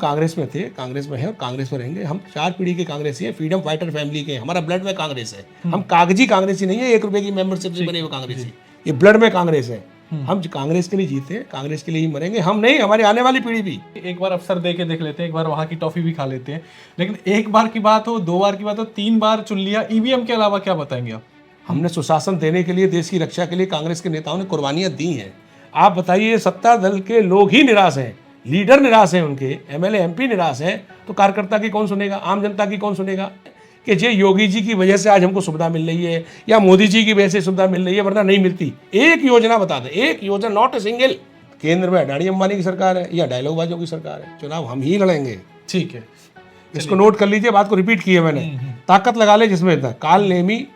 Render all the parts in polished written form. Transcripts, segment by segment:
कांग्रेस में थे, कांग्रेस में है और कांग्रेस में रहेंगे। हम 4 पीढ़ी के कांग्रेसी हैं, फ्रीडम फाइटर फैमिली के हैं, हमारा ब्लड में कांग्रेस है। हम कागजी कांग्रेसी नहीं है, 1 रुपए की मेंबरशिप से बने हुए कांग्रेसी, ये ब्लड में कांग्रेस है। हम कांग्रेस के लिए जीते हैं, कांग्रेस के लिए ही मरेंगे, हम नहीं, हमारी आने वाली पीढ़ी भी। एक बार अवसर दे के देख लेते हैं, एक बार वहाँ की टॉफी भी खा लेते हैं। लेकिन एक बार की बात हो, 2 बार की बात हो, 3 बार चुन लिया, ईवीएम के अलावा क्या बताएंगे आप? हमने सुशासन देने के लिए, देश की रक्षा के लिए कांग्रेस के नेताओं ने कुर्बानियां दी हैं। आप बताइए, सत्ता दल के लोग ही निराश हैं, लीडर निराश हैं, उनके एमएलए एमपी निराश हैं, तो कार्यकर्ता की कौन सुनेगा, आम जनता की कौन सुनेगा? कि जे योगी जी की वजह से आज हमको सुविधा मिल रही है या मोदी जी की वजह से सुविधा मिल रही है, वरना नहीं मिलती। एक योजना बता दें, एक योजना, नॉट ए सिंगल। केंद्र में अडानी अंबानी की सरकार है या डायलॉगबाजों की सरकार है, चुनाव हम ही लड़ेंगे। ठीक है, इसको नोट कर लीजिए, बात को रिपीट की है मैंने। ताकत लगा ले जिसमें था, काल नेमी,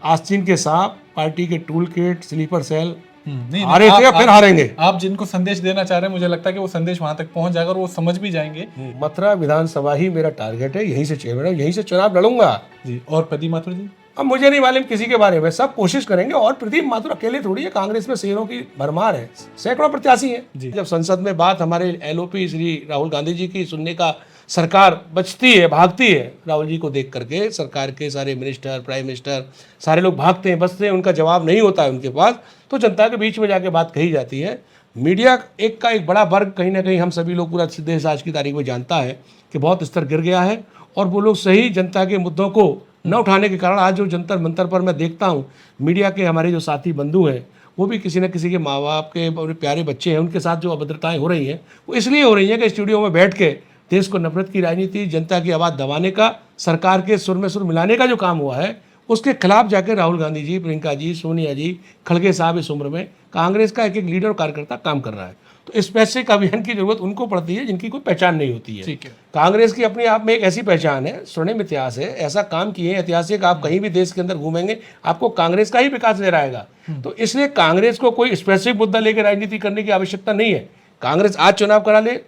आस्तीन के सांप, पार्टी के टूल किट, स्लीपर सेल, नहीं, हारे थे या फिर हारेंगे। आप जिनको संदेश देना चाह रहे हैं, मुझे लगता है कि वो संदेश वहां तक पहुंच जाएगा और वो समझ भी जाएंगे। मथुरा विधानसभा ही मेरा टारगेट है, यहीं से चेयरमैन, यहीं से चुनाव लड़ूंगा जी। और प्रदीप माथुर जी? अब मुझे नहीं मालूम किसी के बारे में, सब कोशिश करेंगे। और प्रदीप माथुर अकेले थोड़ी है, कांग्रेस में शेरों की भरमार है, सैकड़ों प्रत्याशी हैं। जब संसद में बात हमारे एलओपी श्री राहुल गांधी जी की सुनने का सरकार बचती है, भागती है राहुल जी को देख करके। सरकार के सारे मिनिस्टर, प्राइम मिनिस्टर, सारे लोग भागते हैं, बचते हैं, उनका जवाब नहीं होता है उनके पास, तो जनता के बीच में जाके बात कही जाती है। मीडिया एक का एक बड़ा वर्ग, कहीं ना कहीं हम सभी लोग, पूरा देश आज की तारीख में जानता है कि बहुत स्तर गिर गया है, और वो लोग सही जनता के मुद्दों को न उठाने के कारण आज जो जंतर मंतर पर मैं देखता हूँ, मीडिया के हमारे जो साथी बंधु हैं, वो भी किसी न किसी के माँ बाप के अपने प्यारे बच्चे हैं, उनके साथ जो अभद्रताएं हो रही हैं, वो इसलिए हो रही हैं कि स्टूडियो में बैठ के देश को नफरत की राजनीति, जनता की आवाज़ दबाने का, सरकार के सुर में सुर मिलाने का जो काम हुआ है, उसके खिलाफ जाकर राहुल गांधी जी, प्रियंका जी, सोनिया जी, खड़गे साहब इस उम्र में कांग्रेस का एक एक लीडर और कार्यकर्ता काम कर रहा है। तो स्पेसिफिक अभियान की जरूरत उनको पड़ती है जिनकी कोई पहचान नहीं होती है। ठीक है। कांग्रेस की अपने आप में एक ऐसी पहचान है, स्वर्णिम इतिहास है, ऐसा काम किए हैं ऐतिहासिक, आप कहीं भी देश के अंदर घूमेंगे आपको कांग्रेस का ही विकास नजर आएगा। तो इसलिए कांग्रेस को कोई स्पेसिफिक मुद्दा लेकर राजनीति करने की आवश्यकता नहीं है। कांग्रेस आज चुनाव करा ले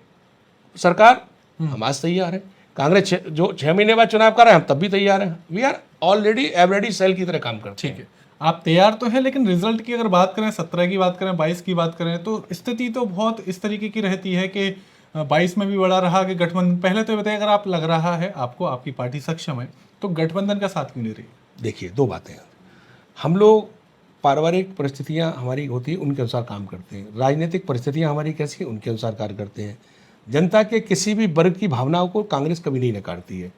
सरकार, हम आज तैयार है। कांग्रेस जो 6 महीने बाद चुनाव कर रहे हैं, हम तब भी तैयार हैं। We are already Eveready cell की तरह काम करते हैं। ठीक है, आप तैयार तो हैं, लेकिन रिजल्ट की अगर बात करें, 17 की बात करें, 22 की बात करें, तो स्थिति तो बहुत इस तरीके की रहती है कि 22 में भी बड़ा रहा कि गठबंधन। पहले तो ये बताइए, अगर आप लग रहा है आपको आपकी पार्टी सक्षम है, तो गठबंधन का साथ क्यों नहीं रही? देखिए, 2 बातें हैं। हम लोग पारिवारिक परिस्थितियां हमारी होती हैं, उनके अनुसार काम करते हैं। राजनीतिक परिस्थितियां हमारी कैसी हैं, उनके अनुसार कार्य करते हैं। जनता के किसी भी वर्ग की भावनाओं को कांग्रेस कभी नहीं नकारती है।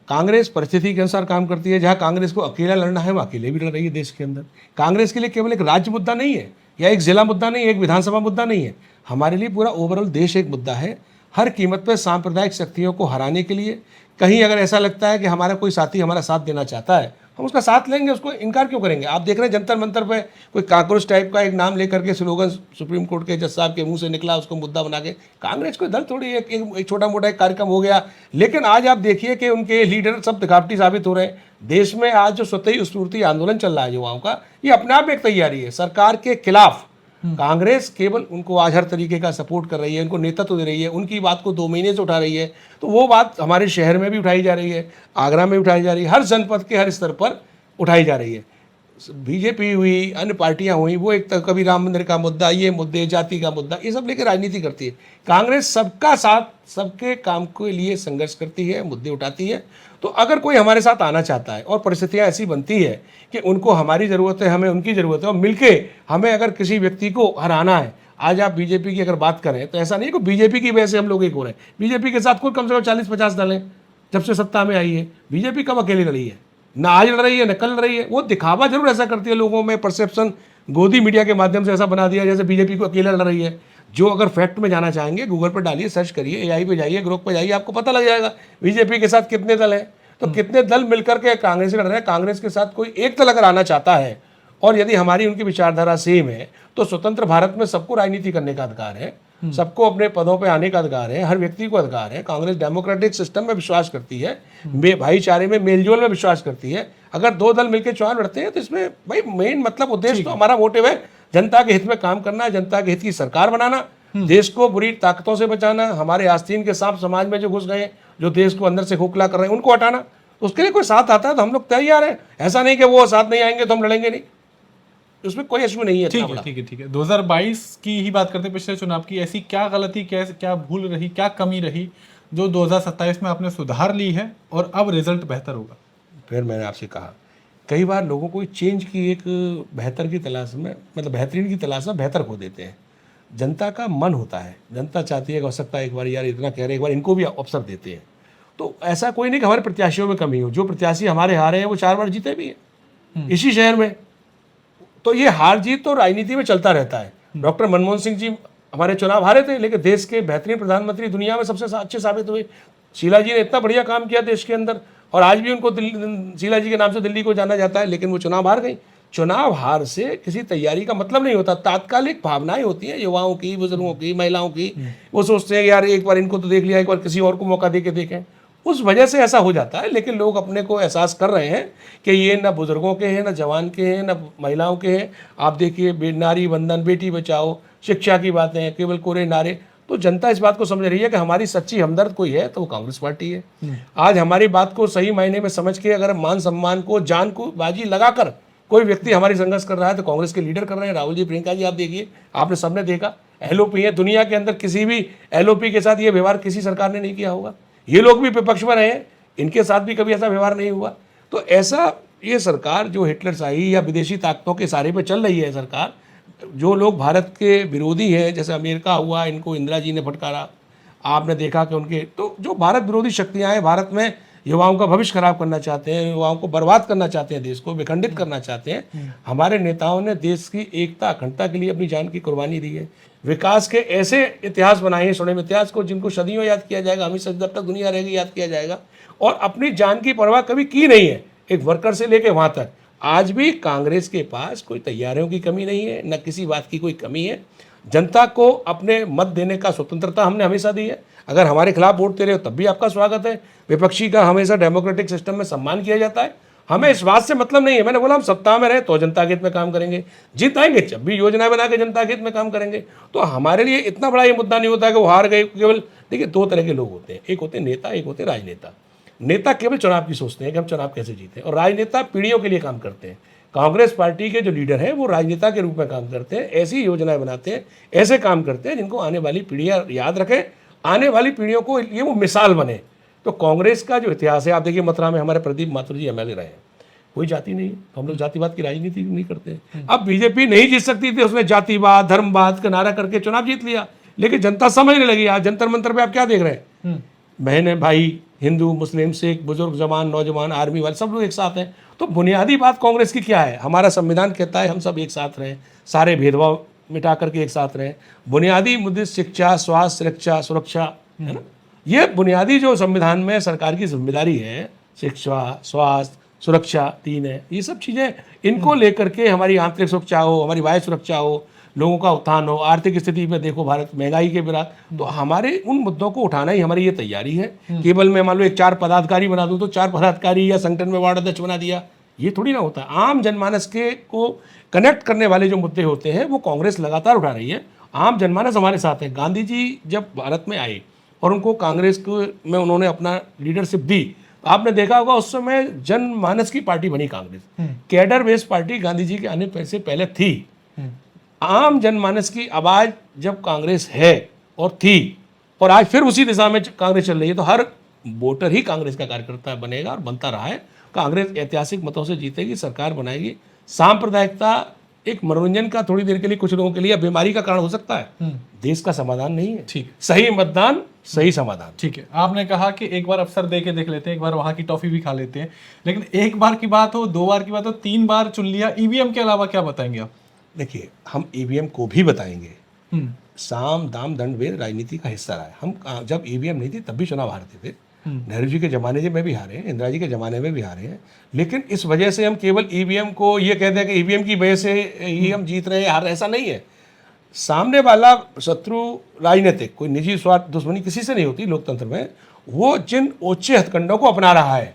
कांग्रेस परिस्थिति के अनुसार काम करती है। जहां कांग्रेस को अकेला लड़ना है, वो अकेले भी लड़ रही है देश के अंदर। कांग्रेस के लिए केवल एक राज्य मुद्दा नहीं है, या एक जिला मुद्दा नहीं है, एक विधानसभा मुद्दा नहीं है। हमारे लिए पूरा ओवरऑल देश एक मुद्दा है। हर कीमत पर सांप्रदायिक शक्तियों को हराने के लिए, कहीं अगर ऐसा लगता है कि हमारा कोई साथी हमारा साथ देना चाहता है, हम उसका साथ लेंगे, उसको इनकार क्यों करेंगे? आप देख रहे हैं जंतर मंतर पे कोई काकरोच टाइप का एक नाम लेकर के स्लोगन सुप्रीम कोर्ट के जज साहब के मुंह से निकला, उसको मुद्दा बना के। कांग्रेस कोई दल थोड़ी, एक छोटा मोटा एक कार्यक्रम हो गया। लेकिन आज आप देखिए कि उनके लीडर सब दिखावटी साबित हो रहे हैं। देश में आज जो स्वतः स्फूर्ति आंदोलन चल रहा है युवाओं का, ये अपने आप में एक तैयारी है सरकार के खिलाफ। कांग्रेस केवल उनको आज हर तरीके का सपोर्ट कर रही है, उनको नेतृत्व दे रही है, उनकी बात को 2 महीने से उठा रही है। तो वो बात हमारे शहर में भी उठाई जा रही है, आगरा में उठाई जा रही है, हर जनपद के हर स्तर पर उठाई जा रही है। बीजेपी हुई, अन्य पार्टियां हुई, वो एक कभी राम मंदिर का मुद्दा, ये मुद्दे, जाति का मुद्दा, ये सब लेकर राजनीति करती है। कांग्रेस सबका साथ, सबके काम के लिए संघर्ष करती है, मुद्दे उठाती है। तो अगर कोई हमारे साथ आना चाहता है और परिस्थितियां ऐसी बनती है कि उनको हमारी ज़रूरत है, हमें उनकी ज़रूरत है, और मिलके हमें अगर किसी व्यक्ति को हराना है, आज आप बीजेपी की अगर बात करें तो ऐसा नहीं है कि बीजेपी की वजह से हम लोग एक हो रहे हैं। बीजेपी के साथ कोई कम से कम 40-50 दल हैं जब से सत्ता में आई है। बीजेपी कब अकेली लड़ी है? ना आज लड़ रही है, न कल लड़ रही है। वो दिखावा जरूर ऐसा करती है, लोगों में परसेप्शन गोदी मीडिया के माध्यम से ऐसा बना दिया जैसे बीजेपी को अकेला लड़ रही है। जो अगर फैक्ट में जाना चाहेंगे, गूगल पर डालिए, सर्च करिए, एआई पे जाइए, ग्रोक पे जाइए, आपको पता लग जाएगा बीजेपी के साथ कितने दल हैं। तो कितने दल मिलकर के कांग्रेस से लड़ रहे हैं। कांग्रेस के साथ कोई एक दल अगर आना चाहता है, और यदि हमारी उनकी विचारधारा सेम है, तो स्वतंत्र भारत में सबको राजनीति करने का अधिकार है, सबको अपने पदों पे आने का अधिकार है, हर व्यक्ति को अधिकार है। कांग्रेस डेमोक्रेटिक सिस्टम में विश्वास करती है, भाईचारे में, मेलजोल में विश्वास करती है। अगर 2 दल मिलकर चुनाव लड़ते हैं तो इसमें भाई मेन मतलब उद्देश्य तो हमारा मोटिव है जनता के हित में काम करना, जनता के हित की सरकार बनाना, देश को बुरी ताकतों से बचाना, हमारे आस्तीन के सांप समाज में जो घुस गए, जो देश को अंदर से खोखला कर रहे हैं, उनको हटाना। तो उसके लिए कोई साथ आता है तो हम लोग तैयार हैं। ऐसा नहीं कि वो साथ नहीं आएंगे तो हम लड़ेंगे नहीं, उसमें कोई इशू नहीं है। ठीक है। 2022 की ही बात करते हैं, पिछले चुनाव की। ऐसी क्या गलती, क्या भूल रही, क्या कमी रही जो 2027 में आपने सुधार ली है और अब रिजल्ट बेहतर होगा? फिर मैंने आपसे कहा, कई बार लोगों को चेंज की एक बेहतर की तलाश में, मतलब बेहतरीन की तलाश में बेहतर खो देते हैं। जनता का मन होता है, जनता चाहती है कि हो सकता है एक बार यार इतना कह रहे, एक बार इनको भी अवसर देते हैं। तो ऐसा कोई नहीं कि हमारे प्रत्याशियों में कमी हो, जो प्रत्याशी हमारे हारे हैं वो 4 बार जीते भी हैं इसी शहर में। तो ये हार जीत तो राजनीति में चलता रहता है। डॉक्टर मनमोहन सिंह जी हमारे चुनाव हारे थे, लेकिन देश के बेहतरीन प्रधानमंत्री दुनिया में सबसे अच्छे साबित हुए। शीला जी ने इतना बढ़िया काम किया देश के अंदर, और आज भी उनको शीला जी के नाम से दिल्ली को जाना जाता है, लेकिन वो चुनाव हार गई। चुनाव हार से किसी तैयारी का मतलब नहीं होता, तात्कालिक भावनाएं होती हैं युवाओं की, बुजुर्गों की, महिलाओं की। वो सोचते हैं कि यार एक बार इनको तो देख लिया, एक बार किसी और को मौका दे के देखें, उस वजह से ऐसा हो जाता है। लेकिन लोग अपने को एहसास कर रहे हैं कि ये न बुजुर्गों के हैं, न जवान के हैं, न महिलाओं के हैं। आप देखिए नारी बंधन, बेटी बचाओ, शिक्षा की बातें, केवल कोरे नारे। तो जनता इस बात को समझ रही है कि हमारी सच्ची हमदर्द कोई है तो वो कांग्रेस पार्टी है। आज हमारी बात को सही मायने में समझ के अगर मान सम्मान को, जान को बाजी लगाकर कोई व्यक्ति हमारी संघर्ष कर रहा है तो कांग्रेस के लीडर कर रहे हैं। राहुल जी, प्रियंका जी, आप देखिए, आपने सबने देखा, एलओपी है। दुनिया के अंदर किसी भी एलओपी के साथ ये व्यवहार किसी सरकार ने नहीं किया होगा। ये लोग भी विपक्ष में रहे हैं, इनके साथ भी कभी ऐसा व्यवहार नहीं हुआ। तो ऐसा ये सरकार जो हिटलरशाही या विदेशी ताकतों के सहारे पे चल रही है सरकार, जो लोग भारत के विरोधी हैं, जैसे अमेरिका हुआ, इनको इंदिरा जी ने फटकारा, आपने देखा कि उनके तो जो भारत विरोधी शक्तियां हैं, भारत में युवाओं का भविष्य खराब करना चाहते हैं, युवाओं को बर्बाद करना चाहते हैं, देश को विखंडित करना चाहते हैं। हमारे नेताओं ने देश की एकता अखंडता के लिए अपनी जान की कुर्बानी दी है। विकास के ऐसे इतिहास बनाए हैं, स्वर्णिम इतिहास को, जिनको सदियों याद किया जाएगा, हमेशा जब तक दुनिया रहेगी याद किया जाएगा। और अपनी जान की परवाह कभी की नहीं है, एक वर्कर से लेकर वहाँ तक। आज भी कांग्रेस के पास कोई तैयारियों की कमी नहीं है, न किसी बात की कोई कमी है। जनता को अपने मत देने का स्वतंत्रता हमने हमेशा दी है। अगर हमारे खिलाफ वोट दे रहे हो तब भी आपका स्वागत है। विपक्षी का हमेशा डेमोक्रेटिक सिस्टम में सम्मान किया जाता है। हमें इस बात से मतलब नहीं है, मैंने बोला हम सत्ता में रहे तो जनता हित में काम करेंगे, जीत आएंगे जब भी योजनाएं बना के जनता हित में काम करेंगे। तो हमारे लिए इतना बड़ा ये मुद्दा नहीं होता कि वो हार गए। केवल देखिए, 2 तरह के लोग होते हैं, एक होते हैं नेता, एक होते हैं राजनेता। नेता केवल चुनाव की सोचते हैं कि हम चुनाव कैसे जीते, और राजनेता पीढ़ियों के लिए काम करते हैं। कांग्रेस पार्टी के जो लीडर हैं वो राजनेता के रूप में काम करते हैं, ऐसी योजनाएं बनाते हैं, ऐसे काम करते हैं जिनको आने वाली पीढ़ियां याद रखें, आने वाली पीढ़ियों को ये वो मिसाल बने। तो कांग्रेस का जो इतिहास है, आप देखिए मथुरा में हमारे प्रदीप माथुर जी एमएलए रहे हैं, कोई जाति नहीं है, तो हम लोग जातिवाद की राजनीति नहीं करते। अब बीजेपी नहीं जीत सकती थी, उसने जातिवाद धर्मवाद का नारा करके चुनाव जीत लिया, लेकिन जनता समझने लगी। आज जंतर मंतर पे आप क्या देख रहे हैं, बहनें भाई, हिंदू मुस्लिम सिख बुजुर्ग जवान नौजवान आर्मी वाले सब लोग एक साथ हैं। तो बुनियादी बात कांग्रेस की क्या है, हमारा संविधान कहता है हम सब एक साथ रहें, सारे भेदभाव मिटा करके एक साथ रहें। बुनियादी मुद्दे शिक्षा, स्वास्थ्य, शिक्षा, सुरक्षा, है ना, ये बुनियादी जो संविधान में सरकार की जिम्मेदारी है, शिक्षा, स्वास्थ्य, सुरक्षा 3 है। ये सब चीज़ें, इनको लेकर के हमारी आंतरिक सुरक्षा हो, हमारी बाह्य सुरक्षा हो, लोगों का उत्थान हो, आर्थिक स्थिति में देखो भारत महंगाई के बिना, तो हमारे उन मुद्दों को उठाना ही हमारी ये तैयारी है। केवल मैं मान लो एक 4 पदाधिकारी बना दूं तो 4 पदाधिकारी या संगठन में वार्ड अध्यक्ष बना दिया, ये थोड़ी ना होता। आम जनमानस के को कनेक्ट करने वाले जो मुद्दे होते हैं वो कांग्रेस लगातार उठा रही है। आम जनमानस हमारे साथ है। गांधी जी जब भारत में आए और उनको कांग्रेस में उन्होंने अपना लीडरशिप दी, आपने देखा होगा उस समय जनमानस की पार्टी बनी Congress, cadre based party Gandhi ji के आने से पहले थी। आम जनमानस की आवाज जब कांग्रेस है और थी, और आज फिर उसी दिशा में कांग्रेस चल रही है, तो हर वोटर ही कांग्रेस का कार्यकर्ता बनेगा और बनता रहा है। कांग्रेस ऐतिहासिक मतों से जीतेगी, सरकार बनाएगी। सांप्रदायिकता एक मनोरंजन का थोड़ी देर के लिए कुछ लोगों के लिए बीमारी का कारण हो सकता है, देश का समाधान नहीं है। ठीक, सही मतदान सही समाधान। ठीक है, आपने कहा कि एक बार अफसर दे के देख लेते हैं, एक बार वहां की टॉफी भी खा लेते हैं, लेकिन एक बार की बात हो, 2 बार की बात हो, 3 बार चुन लिया, ईवीएम के अलावा क्या बताएंगे आप? देखिए, हम ईवीएम को भी बताएंगे। साम दाम दंड भेद राजनीति का हिस्सा रहा है। हम जब ईवीएम नहीं थी तब भी चुनाव हारते थे। नेहरू जी के ज़माने में भी हारे हैं, इंदिरा जी के ज़माने में भी हारे हैं, लेकिन इस वजह से हम केवल ईवीएम को ये कहते हैं कि ईवीएम की वजह से ही हम जीत रहे हैं, हार, ऐसा नहीं है। सामने वाला शत्रु राजनीतिक, कोई निजी स्वार्थ दुश्मनी किसी से नहीं होती लोकतंत्र में। वो जिन ओछे हथकंडों को अपना रहा है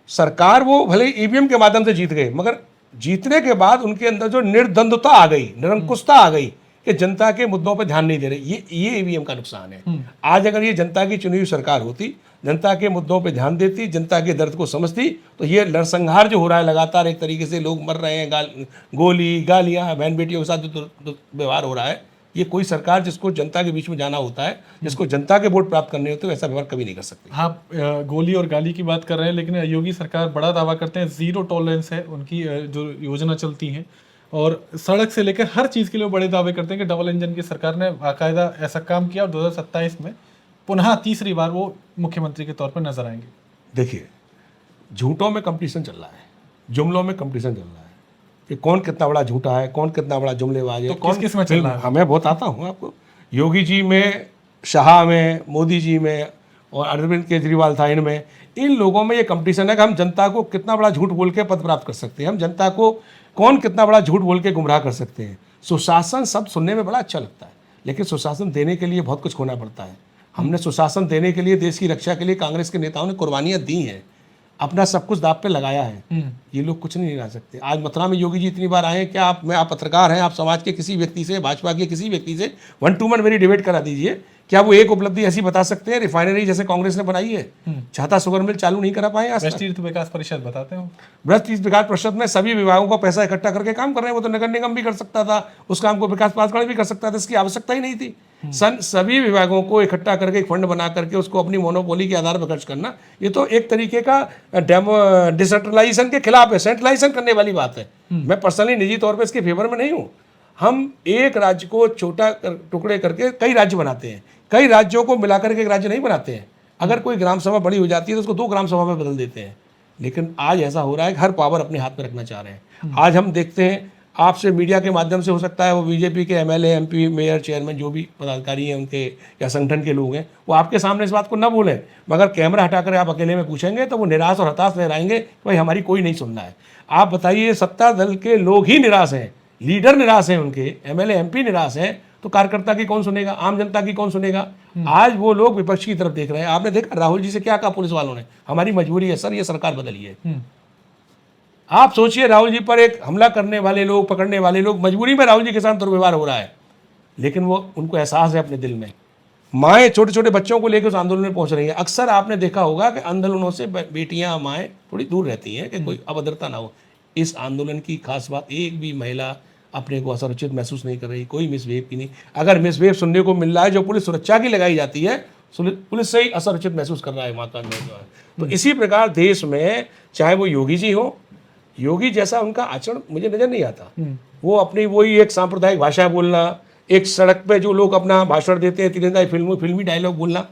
सरकार, वो भले ईवीएम के माध्यम से जीत गए, मगर जीतने के बाद उनके अंदर जो निर्द्वंद्वता आ गई, निरंकुशता आ गई कि जनता के मुद्दों पर ध्यान नहीं दे रहे, ये ईवीएम का नुकसान है। आज अगर ये जनता की चुनी हुई सरकार होती, जनता के मुद्दों पे ध्यान देती, जनता के दर्द को समझती, तो ये नरसंहार जो हो रहा है लगातार, एक तरीके से लोग मर रहे हैं, गोली गालियाँ, बहन बेटियों के साथ जो व्यवहार हो रहा है, ये कोई सरकार जिसको जनता के बीच में जाना होता है, जिसको जनता के वोट प्राप्त करने होते हैं, वैसा व्यवहार कभी नहीं कर सकती। आप गोली और गाली की बात कर रहे हैं, लेकिन योगी सरकार बड़ा दावा करते हैं जीरो टॉलरेंस है उनकी जो योजना चलती है, और सड़क से लेकर हर चीज़ के लिए वो बड़े दावे करते हैं कि डबल इंजन की सरकार ने बाकायदा ऐसा काम किया और 2027 में पुनः तीसरी बार वो मुख्यमंत्री के तौर पर नजर आएंगे। देखिए, झूठों में कंपटीशन चल रहा है, जुमलों में कंपटीशन चल रहा है कि कौन कितना बड़ा झूठा है, कौन कितना बड़ा जुमलेबाज है। तो किस किस में चल रहा है? हमें बहुत आता हूँ आपको, योगी जी में, शाह में, मोदी जी में और अरविंद केजरीवाल था, इनमें, इन लोगों में ये कंपटीशन है कि हम जनता को कितना बड़ा झूठ बोल के पद प्राप्त कर सकते हैं, हम जनता को कौन कितना बड़ा झूठ बोल के गुमराह कर सकते हैं। सुशासन शब्द सुनने में बड़ा अच्छा लगता है, लेकिन सुशासन देने के लिए बहुत कुछ खोना पड़ता है। हमने सुशासन देने के लिए, देश की रक्षा के लिए कांग्रेस के नेताओं ने कुर्बानियां दी हैं, अपना सब कुछ दांव पे लगाया है। ये लोग कुछ नहीं ला सकते। आज मथुरा में योगी जी इतनी बार आए, क्या आप पत्रकार हैं, आप समाज के किसी व्यक्ति से, भाजपा के किसी व्यक्ति से 1 to 1 मेरी डिबेट करा दीजिए, क्या वो एक उपलब्धि ऐसी बता सकते हैं रिफाइनरी जैसे कांग्रेस ने बनाई है, छाता शुगर मिल चालू नहीं करा पाए आज तक। वेस्ट तीर्थ विकास परिषद बताते हो, वृहद तीर्थ विकास परिषद में सभी विभागों को पैसा इकट्ठा करके काम कर रहे हैं। वो तो नगर निगम भी कर सकता था, उस काम को विकास प्राधिकरण भी कर सकता था, इसकी आवश्यकता ही नहीं थी। सभी विभागों को इकट्ठा करके एक फंड बना करके उसको अपनी मोनोपोली के आधार पर खर्च करना, ये तो एक तरीके का डिसेंट्रलाइजेशन के खिलाफ है, सेंट्रलाइजेशन करने वाली बात है। मैं पर्सनली निजी तौर पर इसके फेवर में नहीं हूँ। हम एक राज्य को छोटा टुकड़े करके कई राज्य बनाते हैं, कई राज्यों को मिलाकर के एक राज्य नहीं बनाते हैं। अगर कोई ग्राम सभा बड़ी हो जाती है तो उसको 2 ग्राम सभा में बदल देते हैं। लेकिन आज ऐसा हो रहा है कि हर पावर अपने हाथ में रखना चाह रहे हैं। आज हम देखते हैं, आपसे मीडिया के माध्यम से हो सकता है वो बीजेपी के एमएलए, एमपी, मेयर, चेयरमैन जो भी पदाधिकारी हैं उनके या संगठन के लोग हैं, वो आपके सामने इस बात को न बोलें, मगर कैमरा हटाकर आप अकेले में पूछेंगे तो वो निराश और हताश लहराएंगे कि भाई हमारी कोई नहीं सुन रहा है। आप बताइए, सत्ता दल के लोग ही निराश हैं, लीडर निराश हैं, उनके एमएलए, एमपी निराश हैं, तो कार्यकर्ता की कौन सुनेगा, आम जनता की कौन सुनेगा। आज वो लोग विपक्ष की तरफ देख रहे हैं। आपने देखा राहुल जी से क्या कहा पुलिस वालों ने, हमारी मजबूरी है सर, ये सरकार बदलिए। आप सोचिए, राहुल जी पर एक हमला करने वाले लोग, पकड़ने वाले लोग, मजबूरी में राहुल जी के साथ दुर्व्यवहार हो रहा है, लेकिन वो उनको एहसास है अपने दिल में। माएँ छोटे छोटे बच्चों को लेकर उस आंदोलन में पहुंच रही हैं। अक्सर आपने देखा होगा कि आंदोलनों से बेटियां, माएँ थोड़ी दूर रहती हैं कि कोई अभद्रता ना हो। इस आंदोलन की खास बात, एक भी महिला अपने को असुरक्षित महसूस नहीं कर रही, कोई मिसबिहेव की नहीं। अगर मिसबिहेव सुनने को मिल रहा है जो पुलिस सुरक्षा की लगाई जाती है, पुलिस से ही असुरक्षित महसूस कर रहा है माता में जो है। तो इसी प्रकार देश में चाहे वो योगी जी हो, योगी जैसा उनका आचरण मुझे नजर नहीं आता। वो अपनी वही एक सांप्रदायिक भाषा बोलना, एक सड़क पे जो लोग अपना भाषण देते हैं तिरंदाई फिल्मी डायलॉग बोलना।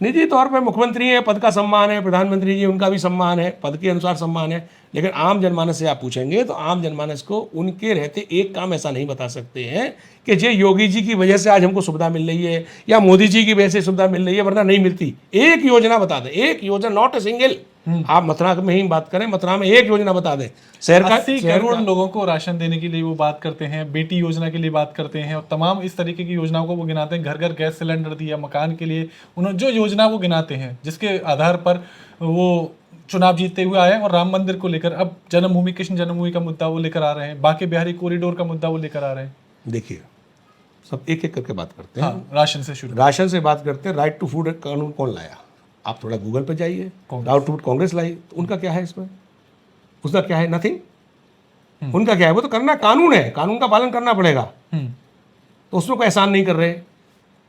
निजी तौर पे मुख्यमंत्री है, पद का सम्मान है, प्रधानमंत्री जी उनका भी सम्मान है, पद के अनुसार सम्मान है, लेकिन आम जनमानस से आप पूछेंगे तो आम जनमानस को उनके रहते एक काम ऐसा नहीं बता सकते हैं कि जे योगी जी की वजह से आज हमको सुविधा मिल रही है या मोदी जी की वजह से सुविधा मिल रही है, वरना नहीं मिलती। एक योजना बता दें, एक योजना, नॉट ए सिंगल। आप मथुरा में ही बात करें, मथुरा में एक योजना बता दें। शहर का 80 करोड़ लोगों को राशन देने के लिए वो बात करते हैं, बेटी योजना के लिए बात करते हैं, और तमाम इस तरीके की योजनाओं को वो गिनाते हैं। घर घर गैस सिलेंडर दिया, मकान के लिए उन्होंने जो योजना वो गिनाते हैं, जिसके आधार पर वो चुनाव जीतते हुए आए। और राम मंदिर को लेकर अब जन्मभूमि, कृष्ण जन्मभूमि का मुद्दा वो लेकर आ रहे हैं, बांके बिहारी कॉरिडोर का मुद्दा वो लेकर आ रहे हैं। देखिए, सब एक एक करके बात करते हैं। हाँ, राशन से शुरू, राशन से बात करते हैं। राइट टू फूड कानून कौन लाया? आप थोड़ा गूगल पे जाइए, राइट टू फूड कांग्रेस लाई। तो उनका क्या है इसमें? उसका क्या है? नथिंग। उनका क्या है? वो तो करना कानून है, कानून का पालन करना पड़ेगा। तो उसमें कोई एहसान नहीं कर रहे।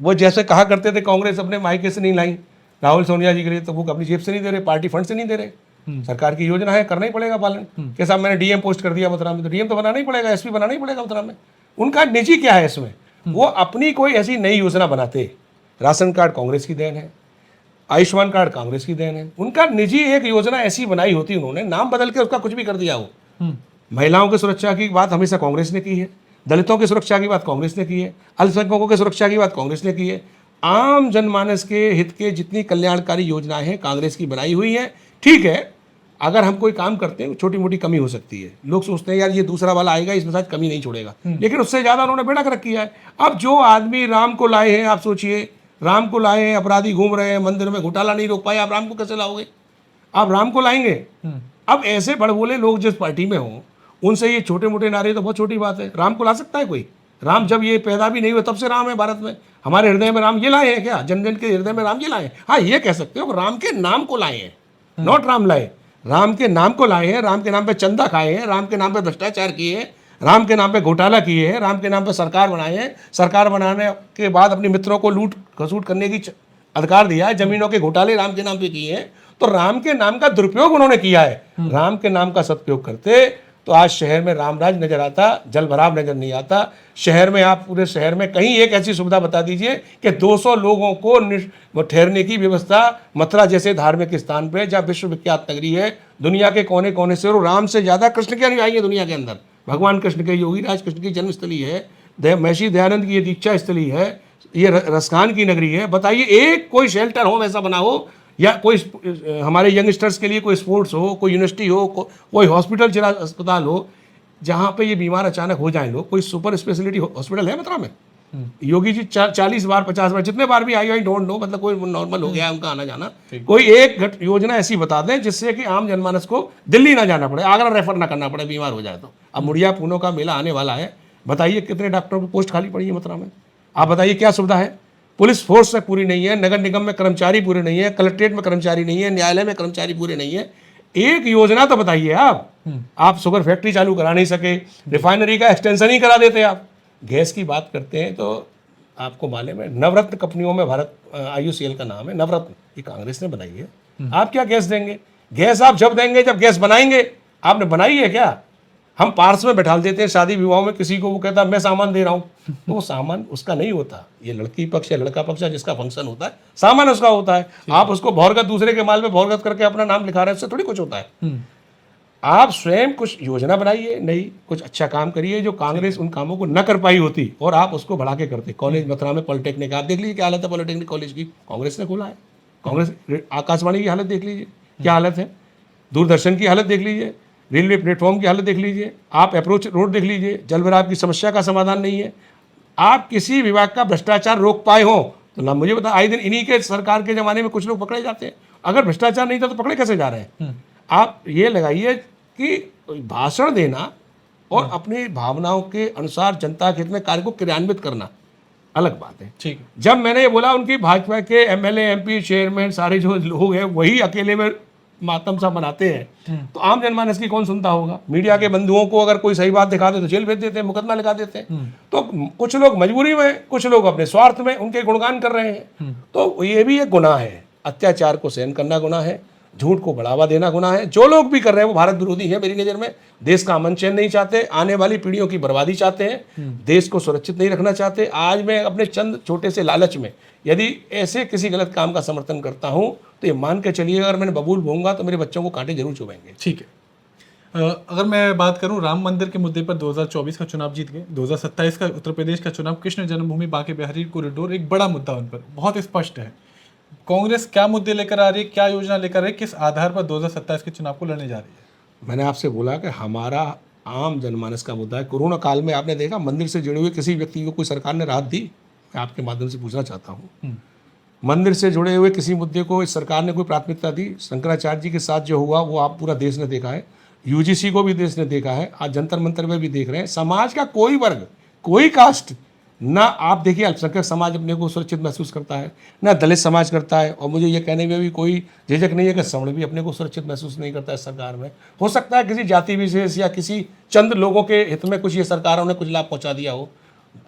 वो जैसे कहा करते थे कांग्रेस अपने मायके से नहीं लाई राहुल सोनिया जी के लिए, तो वो अपनी जेब से नहीं दे रहे, पार्टी फंड से नहीं दे रहे। सरकार की योजना है, करना ही पड़ेगा पालन। के साहब मैंने डीएम पोस्ट कर दिया मथुरा में, तो डीएम तो बनाना ही पड़ेगा, एसपी बनाना ही पड़ेगा मथुरा में। उनका निजी क्या है इसमें? वो अपनी कोई ऐसी नई योजना बनाते। राशन कार्ड कांग्रेस की देन है, आयुष्मान कार्ड कांग्रेस की देन है। उनका निजी एक योजना ऐसी बनाई होती, उन्होंने नाम बदल के उसका कुछ भी कर दिया हो। महिलाओं की सुरक्षा की बात हमेशा कांग्रेस ने की है, दलितों की सुरक्षा की बात कांग्रेस ने की है, अल्पसंख्यकों की सुरक्षा की बात कांग्रेस ने की है। आम जनमानस के हित के जितनी कल्याणकारी योजनाएं हैं कांग्रेस की बनाई हुई हैं। ठीक है, अगर हम कोई काम करते हैं छोटी मोटी कमी हो सकती है, लोग सोचते हैं यार ये दूसरा वाला आएगा इसमें शायद कमी नहीं छोड़ेगा, लेकिन उससे ज़्यादा उन्होंने बेड़ा कर किया है। अब जो आदमी राम को लाए हैं, आप सोचिए, राम को लाए हैं, अपराधी घूम रहे हैं, मंदिर में घोटाला नहीं रोक पाए, आप राम को कैसे लाओगे? आप राम को लाएंगे? अब ऐसे बड़बोले लोग जिस पार्टी में हों, उनसे ये छोटे मोटे नारे तो बहुत छोटी बात है। राम को ला सकता है कोई? राम जब ये पैदा भी नहीं हुआ तब से राम है भारत में। हमारे हृदय में राम ये लाए हैं क्या? जन जन के हृदय में राम ये लाए हैं? हाँ, ये कह सकते हो राम के नाम को लाए हैं, नॉट राम लाए। राम के नाम को लाए हैं, राम के नाम पे चंदा खाए हैं, राम के नाम पे भ्रष्टाचार किए हैं, राम के नाम पे घोटाला किए हैं, राम के नाम पे सरकार बनाए हैं, सरकार बनाने के बाद अपने मित्रों को लूट खसूट करने की अधिकार दिया है, जमीनों के घोटाले राम के नाम पे किए हैं, तो राम के नाम का दुरुपयोग उन्होंने किया है। राम के नाम का सदुपयोग करते तो आज शहर में रामराज नजर आता, जल भराव नजर नहीं आता। शहर में आप पूरे शहर में कहीं एक ऐसी सुविधा बता दीजिए कि 200 लोगों को ठहरने की व्यवस्था मथुरा जैसे धार्मिक स्थान पे, जहाँ विश्वविख्यात नगरी है, दुनिया के कोने कोने से, और राम से ज्यादा कृष्ण के अनुयायी है दुनिया के अंदर। भगवान कृष्ण के, योगीराज कृष्ण की जन्मस्थली है, महर्षि दयानंद की ये दीक्षा स्थली है, ये रसखान की नगरी है। बताइए एक कोई शेल्टर होम ऐसा बना हो, या कोई हमारे यंगस्टर्स के लिए कोई स्पोर्ट्स हो, कोई यूनिवर्सिटी हो, कोई हॉस्पिटल चला अस्पताल हो, जहाँ पे ये बीमार अचानक हो जाए लोग। कोई सुपर स्पेशलिटी हॉस्पिटल है मथुरा में? योगी जी 40 बार 50 बार जितने बार भी आई डोंट नो, मतलब कोई नॉर्मल हो गया है उनका आना जाना। कोई एक योजना ऐसी बता दें जिससे कि आम जनमानस को दिल्ली ना जाना पड़े, आगरा रेफर ना करना पड़े बीमार हो जाए तो। अब मुड़िया पूनों का मेला आने वाला है, बताइए कितने डॉक्टरों की पोस्ट खाली पड़ी है मथुरा में? आप बताइए क्या सुविधा है? पुलिस फोर्स से पूरी नहीं है, नगर निगम में कर्मचारी पूरे नहीं है, कलेक्ट्रेट में कर्मचारी नहीं है, न्यायालय में कर्मचारी पूरे नहीं है। एक योजना तो बताइए आप शुगर फैक्ट्री चालू करा नहीं सके, रिफाइनरी का एक्सटेंशन ही करा देते आप। गैस की बात करते हैं तो आपको मालूम है नवरत्न कंपनियों में भारत IOCL का नाम है नवरत्न, ये कांग्रेस ने बनाई है। आप क्या गैस देंगे? गैस आप जब देंगे जब गैस बनाएंगे। आपने बनाई है क्या? हम पार्स में बैठा देते हैं शादी विवाह में, किसी को वो कहता है मैं सामान दे रहा हूँ, तो वो सामान उसका नहीं होता। ये लड़की पक्ष या लड़का पक्ष जिसका फंक्शन होता है, सामान उसका होता है। आप उसको भौरगत दूसरे के माल में भौरगत करके अपना नाम लिखा रहे हैं, उससे थोड़ी कुछ होता है। आप स्वयं कुछ योजना बनाइए, नहीं कुछ अच्छा काम करिए जो कांग्रेस उन कामों को न कर पाई होती, और आप उसको बढ़ा के करते। कॉलेज मथुरा में पॉलिटेक्निक, आप देख लीजिए क्या हालत है पॉलिटेक्निक कॉलेज की, कांग्रेस ने खोला है। कांग्रेस आकाशवाणी की हालत देख लीजिए क्या हालत है, दूरदर्शन की हालत देख लीजिए, रेलवे प्लेटफॉर्म की हालत देख लीजिए, आप अप्रोच रोड देख लीजिए, जल भराव की समस्या का समाधान नहीं है। आप किसी विभाग का भ्रष्टाचार रोक पाए हो तो ना मुझे बता। आए दिन इन्हीं के सरकार के ज़माने में कुछ लोग पकड़े जाते हैं, अगर भ्रष्टाचार नहीं था तो पकड़े कैसे जा रहे हैं? आप ये लगाइए कि भाषण देना और अपनी भावनाओं के अनुसार जनता के हित में कार्य को क्रियान्वित करना अलग बात है। ठीक। जब मैंने ये बोला उनकी भाजपा के MLA MP चेयरमैन सारे जो लोग हैं वही अकेले में मातम सा बनाते हैं, तो आम जनमानस की कौन सुनता होगा? मीडिया के बंधुओं को अगर कोई सही बात दिखा दे तो जेल भेज देते हैं, मुकदमा लगा देते हैं। तो कुछ लोग मजबूरी में, कुछ लोग अपने स्वार्थ में उनके गुणगान कर रहे हैं, तो ये भी एक गुनाह है। अत्याचार को सहन करना गुनाह है, झूठ को बढ़ावा देना गुनाह है। जो लोग भी कर रहे हैं वो भारत विरोधी है मेरी नज़र में। देश का अमन चैन नहीं चाहते, आने वाली पीढ़ियों की बर्बादी चाहते हैं, देश को सुरक्षित नहीं रखना चाहते। आज मैं अपने चंद छोटे से लालच में यदि ऐसे किसी गलत काम का समर्थन करता हूं तो ये मान के चलिए अगर मैंने बबूल होऊंगा तो मेरे बच्चों को कांटे जरूर चुभेंगे। ठीक है। अगर मैं बात करूं राम मंदिर के मुद्दे पर 2024 का चुनाव जीत गए, 2027 का उत्तर प्रदेश का चुनाव, कृष्ण जन्मभूमि बांके बिहारी कॉरिडोर एक बड़ा मुद्दा उन पर बहुत स्पष्ट है। कांग्रेस क्या मुद्दे लेकर आ रही है, क्या योजना लेकर आ रही है, किस आधार पर 2027 के चुनाव को लड़ने जा रही है? मैंने आपसे बोला कि हमारा आम जनमानस का मुद्दा है। कोरोना काल में आपने देखा मंदिर से जुड़े हुए किसी व्यक्ति को कोई सरकार ने राहत दी? मैं आपके माध्यम से पूछना चाहता हूँ, मंदिर से जुड़े हुए किसी मुद्दे को इस सरकार ने कोई प्राथमिकता दी? शंकराचार्य जी के साथ जो हुआ वो आप पूरा देश ने देखा है, UGC को भी देश ने देखा है, आज जंतर मंतर में भी देख रहे हैं। समाज का कोई वर्ग, कोई कास्ट ना, आप देखिए अल्पसंख्यक समाज अपने को सुरक्षित महसूस करता है, ना दलित समाज करता है, और मुझे ये कहने में भी कोई झिझक नहीं है कि सवर्ण भी अपने को सुरक्षित महसूस नहीं करता है सरकार में। हो सकता है किसी जाति विशेष या किसी चंद लोगों के हित में कुछ ये सरकारों ने कुछ लाभ पहुंचा दिया हो।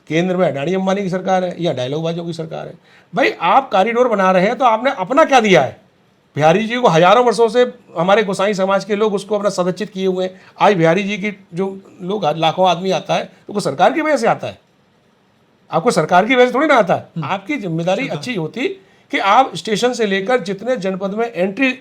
केंद्र में अडानी अंबानी की सरकार है या डायलॉगबाजों की सरकार है। भाई आप कॉरिडोर बना रहे हैं तो आपने अपना क्या दिया है? बिहारी जी को हजारों वर्षों से हमारे गोसाई समाज के लोग उसको अपना सदस्यित किए हुए हैं। आज बिहारी जी की जो लोग लाखों आदमी आता है तो वो सरकार की वजह से आता है, आपको सरकार की वजह से थोड़ी ना आता है। आपकी जिम्मेदारी अच्छी होती कि आप स्टेशन से लेकर जितने जनपद में एंट्री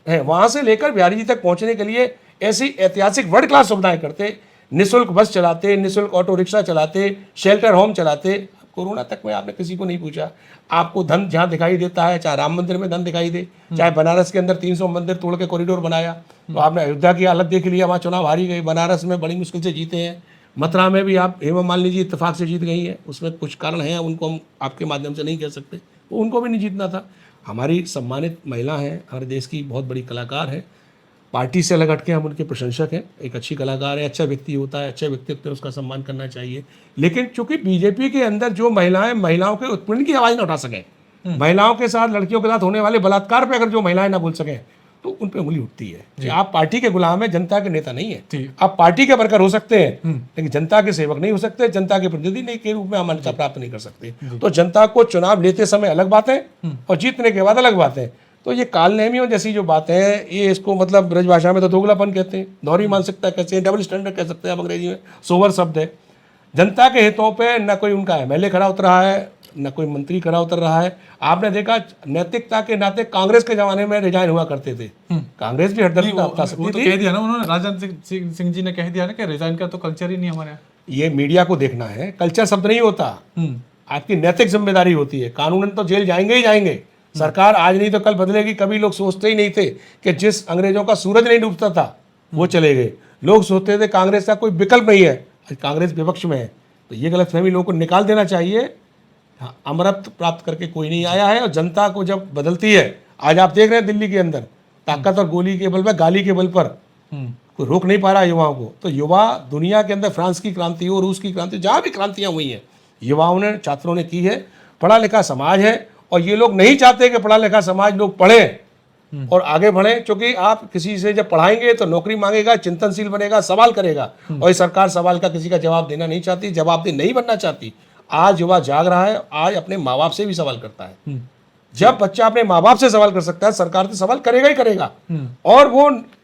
है वहां से लेकर बिहारी जी तक पहुंचने के लिए ऐसी ऐतिहासिक वर्ल्ड क्लास सुविधाएं करते, निःशुल्क बस चलाते, निःशुल्क ऑटो रिक्शा चलाते, शेल्टर होम चलाते। कोरोना तक में आपने किसी को नहीं पूछा। आपको धन जहाँ दिखाई देता है, चाहे राम मंदिर में धन दिखाई दे, चाहे बनारस के अंदर 300 मंदिर तोड़ के कॉरिडोर बनाया, तो आपने अयोध्या की हालत देख लिया, वहाँ चुनाव हारी गई। बनारस में बड़ी मुश्किल से जीते हैं, मथुरा में भी आप हेमा मालिनी जी इत्तेफाक से जीत गई है। उसमें कुछ कारण हैं, उनको हम आपके माध्यम से नहीं कह सकते, वो उनको भी नहीं जीतना था। हमारी सम्मानित महिला हैं, हमारे देश की बहुत बड़ी कलाकार है, पार्टी से अलग हटके हम उनके प्रशंसक हैं। एक अच्छी कलाकार है, अच्छा व्यक्ति होता है, अच्छा व्यक्तित्व है, उसका सम्मान करना चाहिए। लेकिन चूंकि बीजेपी के अंदर जो महिलाएं महिलाओं के उत्पीड़न की आवाज़ ना उठा सकें, महिलाओं के साथ, लड़कियों के साथ होने वाले बलात्कार पर अगर जो महिलाएं ना बोल सकें, तो उन पे उंगली उठती है कि आप पार्टी के गुलाम हैं, जनता के नेता नहीं है। ठीक। आप पार्टी के वर्कर हो सकते हैं लेकिन जनता के सेवक नहीं हो सकते, जनता के प्रतिनिधि नहीं के रूप में हम मान्यता प्राप्त नहीं कर सकते। तो जनता को चुनाव लेते समय अलग बात है और जीतने के बाद अलग बात है। तो ये कालनेमियों जैसी जो बातें हैं, ये इसको मतलब ब्रज भाषा में तो दोगलापन कहते हैं, दोहरी मानसिकता कहते हैं, डबल स्टैंडर्ड कह सकते हैं आप अंग्रेजी में, सोवर शब्द है। जनता के हितों पे न कोई उनका एमएलए खड़ा उतर रहा है, न कोई मंत्री खड़ा उतर रहा है। आपने देखा नैतिकता के नाते कांग्रेस के जमाने में रिजाइन हुआ करते थे, कांग्रेस भी हरदर्द बता सकती वो तो थी। कह दिया ना उन्होंने, राजनाथ सिंह जी ने कह दिया ना कि रिजाइन का तो कल्चर ही नहीं हमारे यहाँ। ये मीडिया को देखना है, कल्चर शब्द नहीं होता, आपकी नैतिक जिम्मेदारी होती है। कानूनन तो जेल जाएंगे ही जाएंगे, सरकार आज नहीं तो कल बदलेगी। कभी लोग सोचते ही नहीं थे कि जिस अंग्रेजों का सूरज नहीं डूबता था वो चले गए। लोग सोचते थे कांग्रेस का कोई विकल्प नहीं है, आज कांग्रेस विपक्ष में है। तो ये गलतफहमी लोगों को निकाल देना चाहिए। हाँ, अमरत्व प्राप्त करके कोई नहीं आया है और जनता को जब बदलती है, आज आप देख रहे हैं दिल्ली के अंदर ताकत और गोली के बल पर, गाली के बल पर कोई रोक नहीं पा रहा युवाओं को। तो युवा दुनिया के अंदर फ्रांस की क्रांति हो, रूस की क्रांति, जहाँ भी क्रांतियाँ हुई हैं युवाओं ने, छात्रों ने की है। पढ़ा लिखा समाज है और ये लोग नहीं चाहते कि पढ़ा लिखा समाज लोग पढ़ें और आगे बढ़ें, क्योंकि आप किसी से जब पढ़ाएंगे तो नौकरी मांगेगा, चिंतनशील बनेगा, सवाल करेगा। और ये सरकार सवाल का किसी का जवाब देना नहीं चाहती, जवाबदेह नहीं बनना चाहती। आज युवा जाग रहा है, आज अपने माँ बाप से भी सवाल करता है। जब बच्चा अपने माँ बाप से सवाल कर सकता है, सरकार से सवाल करेगा ही करेगा और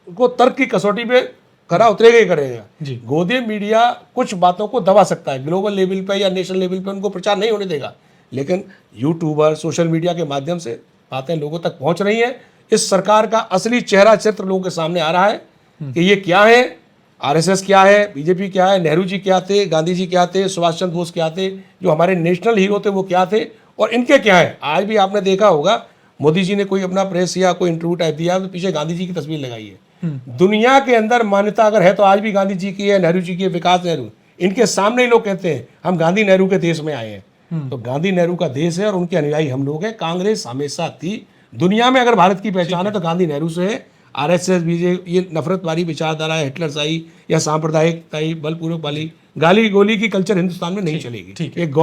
वो तर्क की कसौटी पे खरा उतरेगा ही करेगा। गोदी मीडिया कुछ बातों को दबा सकता है, ग्लोबल लेवल पे या नेशनल लेवल पे उनको प्रचार नहीं होने देगा, लेकिन यूट्यूबर, सोशल मीडिया के माध्यम से बातें लोगों तक पहुंच रही हैं। इस सरकार का असली चेहरा चित्र लोगों के सामने आ रहा है कि ये क्या है, आरएसएस क्या है, बीजेपी क्या है, नेहरू जी क्या थे, गांधी जी क्या थे, सुभाष चंद्र बोस क्या थे, जो हमारे नेशनल हीरो थे वो क्या थे और इनके क्या है। आज भी आपने देखा होगा मोदी जी ने कोई अपना प्रेस या कोई इंटरव्यू टाइप दिया तो पीछे गांधी जी की तस्वीर लगाई है। दुनिया के अंदर मान्यता अगर है तो आज भी गांधी जी की है, नेहरू जी की है, विकास नेहरू, इनके सामने ही लोग कहते हैं हम गांधी नेहरू के देश में आए हैं। तो गांधी नेहरू का देश है और उनके अनुयायी हम लोग हैं। कांग्रेस हमेशा थी, दुनिया में अगर भारत की पहचान है तो गांधी नेहरू से है। आरएसएस, बीजेपी, ये नफरत वाली विचारधारा है, हिटलरशाही या सांप्रदायिकताई बलपूर्वक वाली गाली गोली की कल्चर हिंदुस्तान में नहीं चलेगी। एक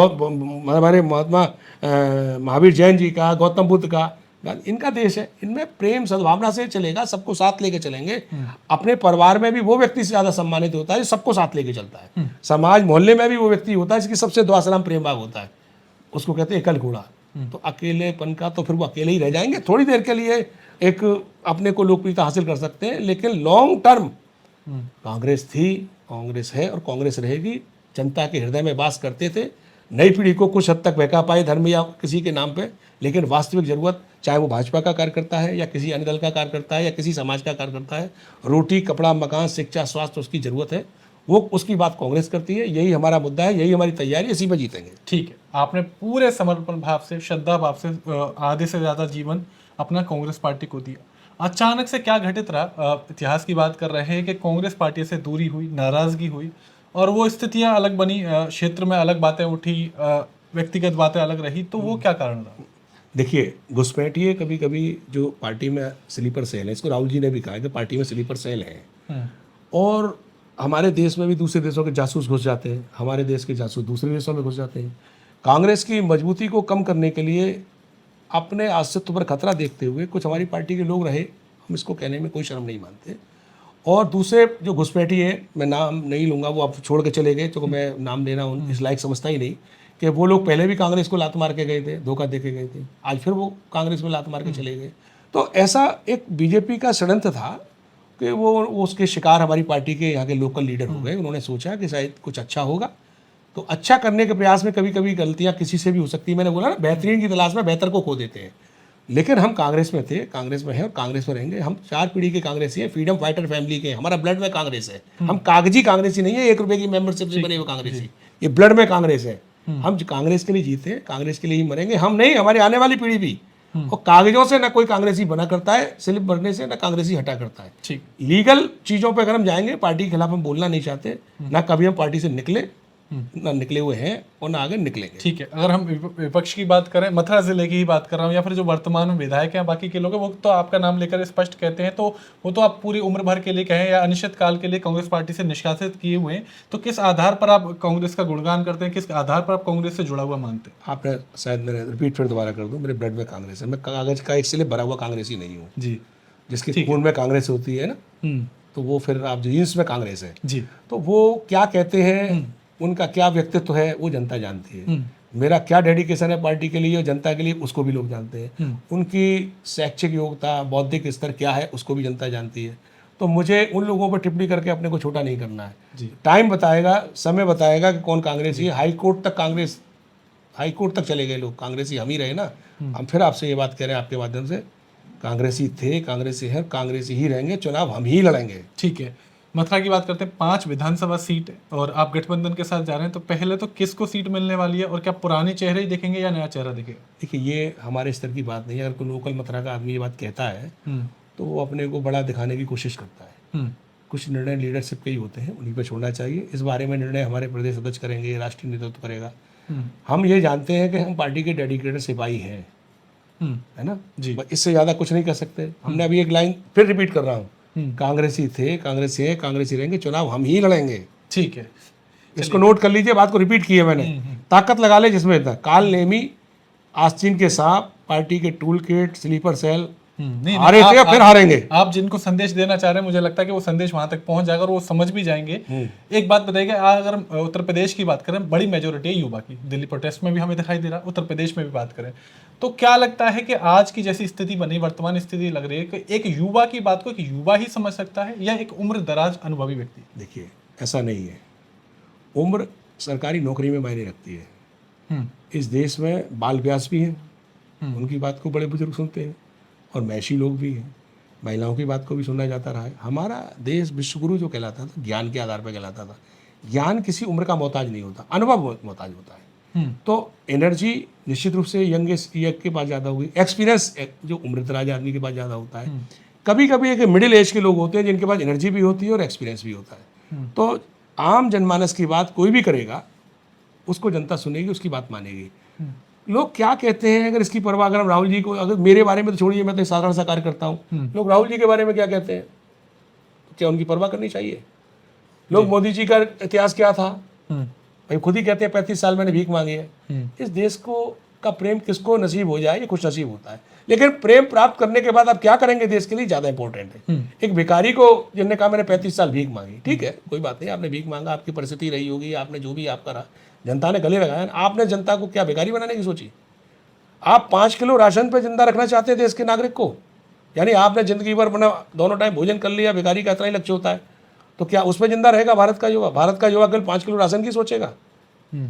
हमारे महात्मा महावीर जैन जी का, गौतम बुद्ध का, इनका देश है, इनमें प्रेम सद्भावना से चलेगा, सबको साथ लेके चलेंगे। अपने परिवार में भी वो व्यक्ति से ज्यादा सम्मानित होता है जो सबको साथ लेके चलता है। समाज मोहल्ले में भी वो व्यक्ति होता है जिसकी सबसे दुआ सलाम प्रेम भाव होता है, उसको कहते हैं एकल घोड़ा। तो अकेलेपन का तो फिर वो अकेले ही रह जाएंगे, थोड़ी देर के लिए एक अपने को लोकप्रियता हासिल कर सकते हैं, लेकिन लॉन्ग टर्म कांग्रेस थी, कांग्रेस है और कांग्रेस रहेगी। जनता के हृदय में वास करते थे। नई पीढ़ी को कुछ हद तक बहका पाए धर्म या किसी के नाम पे, लेकिन वास्तविक जरूरत चाहे वो भाजपा का कार्यकर्ता है या किसी अन्य दल का कार्यकर्ता है या किसी समाज का कार्यकर्ता है, रोटी, कपड़ा, मकान, शिक्षा, स्वास्थ्य उसकी जरूरत है, वो उसकी बात कांग्रेस करती है। यही हमारा मुद्दा है, यही हमारी तैयारी, इसी में जीतेंगे। ठीक है, आपने पूरे समर्पण भाव से, श्रद्धा भाव से आधे से ज़्यादा जीवन अपना कांग्रेस पार्टी को दिया। अचानक से क्या घटित रहा? इतिहास की बात कर रहे हैं कि कांग्रेस पार्टी से दूरी हुई, नाराजगी हुई और वो स्थितियां अलग बनी, क्षेत्र में अलग बातें उठी, व्यक्तिगत बातें अलग रही, तो वो क्या कारण रहा? देखिए, घुसपैठिए कभी कभी जो पार्टी में स्लीपर सेल है, इसको राहुल जी ने भी कहा कि पार्टी में स्लीपर सेल है और हमारे देश में भी दूसरे देशों के जासूस घुस जाते हैं, हमारे देश के जासूस दूसरे देशों में घुस जाते हैं। कांग्रेस की मजबूती को कम करने के लिए अपने अस्तित्व पर खतरा देखते हुए कुछ हमारी पार्टी के लोग रहे, हम इसको कहने में कोई शर्म नहीं मानते। और दूसरे जो घुसपैठी है, मैं नाम नहीं लूँगा, वो अब छोड़ के चले गए, तो मैं नाम लेना उन इस लायक समझता ही नहीं कि वो लोग पहले भी कांग्रेस को लात मार के गए थे, धोखा दे के गए थे, आज फिर वो कांग्रेस में लात मार के चले गए। तो ऐसा एक बीजेपी का षड्यंत्र था कि वो उसके शिकार हमारी पार्टी के यहाँ के लोकल लीडर हो गए। उन्होंने सोचा कि शायद कुछ अच्छा होगा, तो अच्छा करने के प्रयास में कभी कभी गलतियाँ किसी से भी हो सकती है। मैंने बोला ना, बेहतरीन की तलाश में बेहतर को खो देते हैं। लेकिन हम कांग्रेस में थे, कांग्रेस में हैं और कांग्रेस में रहेंगे। हम 4 पीढ़ी के कांग्रेसी हैं, फ्रीडम फाइटर फैमिली के, हमारा ब्लड में कांग्रेस है। हम कागजी कांग्रेसी नहीं है, 1 रुपए की मेंबरशिप से बने हुए कांग्रेसी, ये ब्लड में कांग्रेस है। हम कांग्रेस के लिए जीते हैं, कांग्रेस के लिए ही मरेंगे। हम नहीं, हमारी आने वाली पीढ़ी भी। और कागजों से ना कोई कांग्रेसी बना करता है, स्लिप भरने से ना कांग्रेसी हटा करता है। ठीक, लीगल चीजों पे अगर हम जाएंगे, पार्टी के खिलाफ हम बोलना नहीं चाहते, ना कभी हम पार्टी से निकले, ना निकले हुए हैं और ना आगे निकलेंगे। ठीक है, अगर हम विपक्ष की बात करें, मथुरा जिले की ही बात कर रहा हूँ, या फिर जो वर्तमान में विधायक हैं, बाकी के लोग हैं, वो तो आपका नाम लेकर स्पष्ट कहते हैं, तो वो तो आप पूरी उम्र भर के लिए कहें या अनिश्चित काल के लिए कांग्रेस पार्टी से निष्कासित किए हुए हैं, तो किस आधार पर आप कांग्रेस का गुणगान करते हैं, किस आधार पर आप कांग्रेस से जुड़ा हुआ मानते हैं? आपने शायद, मेरे रिपीट फिर दोबारा कर दूं, मेरे ब्लड में कांग्रेस है, मैं कागज का एक स्लिप भरा हुआ कांग्रेसी नहीं हूँ जी। जिसके खून में कांग्रेस होती है ना, तो वो फिर आप जीन्स में कांग्रेस है जी। तो वो क्या कहते हैं, उनका क्या व्यक्तित्व है वो जनता जानती है। मेरा क्या डेडिकेशन है पार्टी के लिए और जनता के लिए उसको भी लोग जानते हैं। उनकी शैक्षिक योग्यता, बौद्धिक स्तर क्या है उसको भी जनता जानती है। तो मुझे उन लोगों पर टिप्पणी करके अपने को छोटा नहीं करना है। टाइम बताएगा, समय बताएगा कि कौन कांग्रेसी है। हाई कोर्ट तक चले गए लोग, कांग्रेसी हम ही रहे ना। हम फिर आपसे ये बात कह रहे हैं आपके माध्यम से, कांग्रेसी थे, कांग्रेसी हैं, कांग्रेसी ही रहेंगे, चुनाव हम ही लड़ेंगे। ठीक है, मथुरा की बात करते हैं। 5 विधानसभा सीट और आप गठबंधन के साथ जा रहे हैं, तो पहले तो किसको सीट मिलने वाली है और क्या पुराने चेहरे ही देखेंगे या नया चेहरा दिखेगा? देखिए, ये हमारे स्तर की बात नहीं है। अगर कोई लोकल मथुरा का आदमी ये बात कहता है तो वो अपने को बड़ा दिखाने की कोशिश करता है। कुछ निर्णय लीडरशिप के ही होते हैं, उन्हीं पर छोड़ना चाहिए। इस बारे में निर्णय हमारे प्रदेश अध्यक्ष करेंगे, राष्ट्रीय नेतृत्व करेगा। हम ये जानते हैं कि हम पार्टी के डेडिकेटेड सिपाही हैं, है ना जी। इससे ज़्यादा कुछ नहीं कर सकते। हमने अभी एक लाइन फिर रिपीट कर रहा हूँ, कांग्रेसी थे, कांग्रेसी है, कांग्रेसी रहेंगे, चुनाव हम ही लड़ेंगे। ठीक है, इसको नोट कर लीजिए, बात को रिपीट की है मैंने। ताकत लगा ले जिसमें इतना, काल नेमी, आस्तीन के सांप, पार्टी के टूल किट, स्लीपर सेल, हारे थे फिर हारेंगे। आप जिनको संदेश देना चाह रहे हैं, मुझे लगता है कि वो संदेश वहां तक पहुंच जाएगा और वो समझ भी जाएंगे। एक बात बताइए, अगर उत्तर प्रदेश की बात करें, बड़ी मेजोरिटी है युवा की, दिल्ली प्रोटेस्ट में भी हमें दिखाई दे रहा है, उत्तर प्रदेश में भी बात करें, तो क्या लगता है कि आज की जैसी स्थिति बनी, वर्तमान स्थिति लग रही है कि एक युवा की बात को एक युवा ही समझ सकता है या एक उम्र दराज अनुभवी व्यक्ति? देखिए, ऐसा नहीं है। उम्र सरकारी नौकरी में मायने रखती है। इस देश में बाल व्यास भी हैं, उनकी बात को बड़े बुजुर्ग सुनते हैं, और मैशी लोग भी हैं, महिलाओं की बात को भी सुना जाता रहा है। हमारा देश विश्वगुरु जो कहलाता था, ज्ञान के आधार पर कहलाता था। ज्ञान किसी उम्र का मोहताज नहीं होता, अनुभव मोहताज होता है। तो एनर्जी निश्चित रूप से यंग के पास ज़्यादा होगी, एक्सपीरियंस जो उम्रदराज आदमी के पास ज़्यादा होता है। कभी कभी एक मिडिल एज के लोग होते हैं जिनके पास एनर्जी भी होती है और एक्सपीरियंस भी होता है। तो आम जनमानस की बात कोई भी करेगा, उसको जनता सुनेगी, उसकी बात मानेगी। लोग क्या कहते हैं, अगर इसकी परवाह, अगर हम राहुल जी को, अगर मेरे बारे में तो छोड़िए, मैं तो साधारण सा कार्य करता हूँ, लोग राहुल जी के बारे में क्या कहते हैं, क्या उनकी परवाह करनी चाहिए? लोग मोदी जी का इतिहास क्या था, भाई खुद ही कहते हैं 35 साल मैंने भीख मांगी है। इस देश को का प्रेम किसको नसीब हो जाए, ये खुश नसीब होता है। लेकिन प्रेम प्राप्त करने के बाद आप क्या करेंगे देश के लिए, ज़्यादा इंपॉर्टेंट है। एक भिखारी को जिनने कहा मैंने 35 साल भीख मांगी, ठीक है, कोई बात नहीं, आपने भीख मांगा, आपकी परिस्थिति रही होगी, आपने जो भी आपका रहा, जनता ने गले लगाया, आपने जनता को क्या भिखारी बनाने की सोची? आप 5 किलो राशन पे जिंदा रखना चाहते हैं देश के नागरिक को, यानी आपने जिंदगी भर अपना दोनों टाइम भोजन कर लिया, भिखारी का इतना ही लक्ष्य होता है, तो क्या उसमें जिंदा रहेगा भारत का युवा? भारत का युवा केवल 5 किलो राशन की सोचेगा?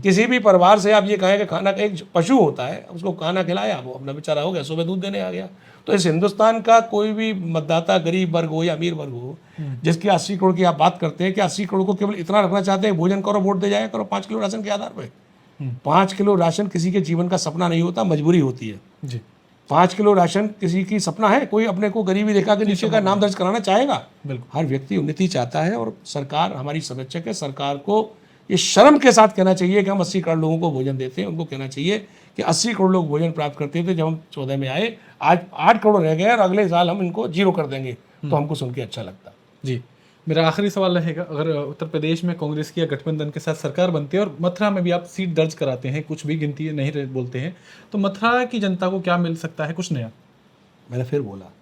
किसी भी परिवार से आप ये कहें कि खाना, एक पशु होता है, उसको खाना खिलाया, वो अपना बेचारा हो गया, सुबह दूध देने आ गया। तो इस हिंदुस्तान का कोई भी मतदाता, गरीब वर्ग हो या अमीर वर्ग हो, जिसकी 80 करोड़ की आप बात करते हैं, कि 80 करोड़ को केवल इतना रखना चाहते हैं, भोजन करो, वोट दे जाया करो 5 किलो राशन के आधार पर? 5 किलो राशन किसी के जीवन का सपना नहीं होता, मजबूरी होती है जी। 5 किलो राशन किसी की सपना है? कोई अपने को गरीबी रेखा के नीचे का नाम दर्ज कराना चाहेगा? बिल्कुल, हर व्यक्ति उन्नति चाहता है, और सरकार हमारी संरक्षक है। सरकार को ये शर्म के साथ कहना चाहिए कि हम 80 करोड़ लोगों को भोजन देते हैं। उनको कहना चाहिए कि 80 करोड़ लोग भोजन प्राप्त करते थे जब हम 14 में आए, आज 8 करोड़ रह गए और अगले साल हम इनको 0 कर देंगे, तो हमको सुन के अच्छा लगता जी। मेरा आखिरी सवाल रहेगा, अगर उत्तर प्रदेश में कांग्रेस की या गठबंधन के साथ सरकार बनती है और मथुरा में भी आप सीट दर्ज कराते हैं, कुछ भी गिनती नहीं बोलते हैं, तो मथुरा की जनता को क्या मिल सकता है, कुछ नया? मैंने फिर बोला,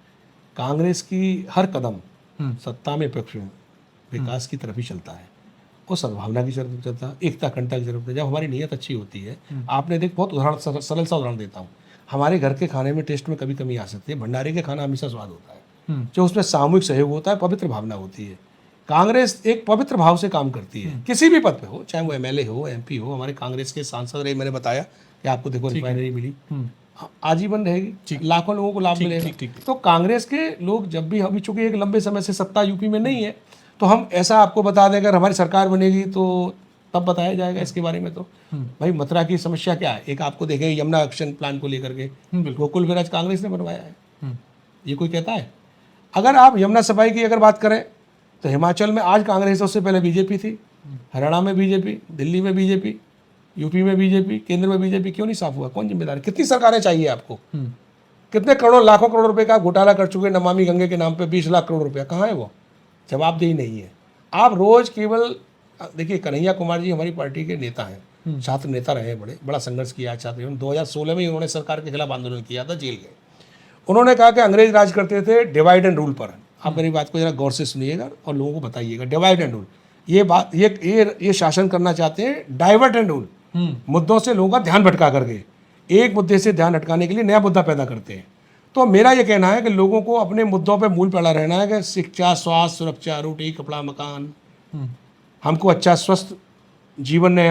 कांग्रेस की हर कदम सत्ता में पक्ष में विकास की तरफ ही चलता है, और सद्भावना की जरूरत चलता है, एकता कंटा की जरूरत है। जब हमारी नीयत अच्छी होती है, आपने देख, बहुत उदाहरण, सरल सा उदाहरण देता हूँ, हमारे घर के खाने में टेस्ट में कभी कमी आ सकती है, भंडारे के खाना हमेशा स्वाद होता है, जो उसमें सामूहिक सहयोग होता है, पवित्र भावना होती है। कांग्रेस एक पवित्र भाव से काम करती है, किसी भी पद पे हो, चाहे वो MLA हो, MP हो। हमारे कांग्रेस के सांसद रहे, मैंने बताया कि आपको देखो रिफाइनरी मिली, आजीवन रहेगी, लाखों लोगों को लाभ मिलेगा। तो कांग्रेस के लोग जब भी, अभी चूंकि एक लंबे समय से सत्ता यूपी में नहीं है, तो हम ऐसा आपको बता दें, अगर हमारी सरकार बनेगी तो तब बताया जाएगा इसके बारे में। तो भाई मथुरा की समस्या क्या है, एक आपको देखें यमुना एक्शन प्लान को लेकर के, गोकुल विराज कांग्रेस ने बनवाया है, ये कोई कहता है? अगर आप यमुना सफाई की अगर बात करें, तो हिमाचल में आज कांग्रेस, उससे पहले बीजेपी थी, हरियाणा में बीजेपी, दिल्ली में बीजेपी, यूपी में बीजेपी, केंद्र में बीजेपी। क्यों नहीं साफ हुआ? कौन जिम्मेदार? कितनी सरकारें चाहिए आपको? कितने करोड़ों लाखों करोड़ रुपए का घोटाला कर चुके नमामि गंगे के नाम पे, 20 लाख करोड़ रुपया, कहाँ है वो? जवाबदेही नहीं है। आप रोज केवल देखिए, कन्हैया कुमार जी हमारी पार्टी के नेता हैं, छात्र नेता रहे, बड़ा संघर्ष किया छात्र। 2016 में उन्होंने सरकार के खिलाफ आंदोलन किया था, जेल गए। उन्होंने कहा कि अंग्रेज राज करते थे डिवाइड एंड रूल पर। आप मेरी बात को जरा गौर से सुनिएगा और लोगों को बताइएगा। डिवाइड एंड रूल, ये बात ये शासन करना चाहते हैं डाइवर्ट एंड रूल, मुद्दों से लोगों का ध्यान भटका करके एक मुद्दे से ध्यान हटकाने के लिए नया मुद्दा पैदा करते हैं। तो मेरा ये कहना है कि लोगों को अपने मुद्दों पे मूल पड़ा रहना है कि शिक्षा, स्वास्थ्य, सुरक्षा, रोटी, कपड़ा, मकान, हमको अच्छा स्वस्थ जीवन रहे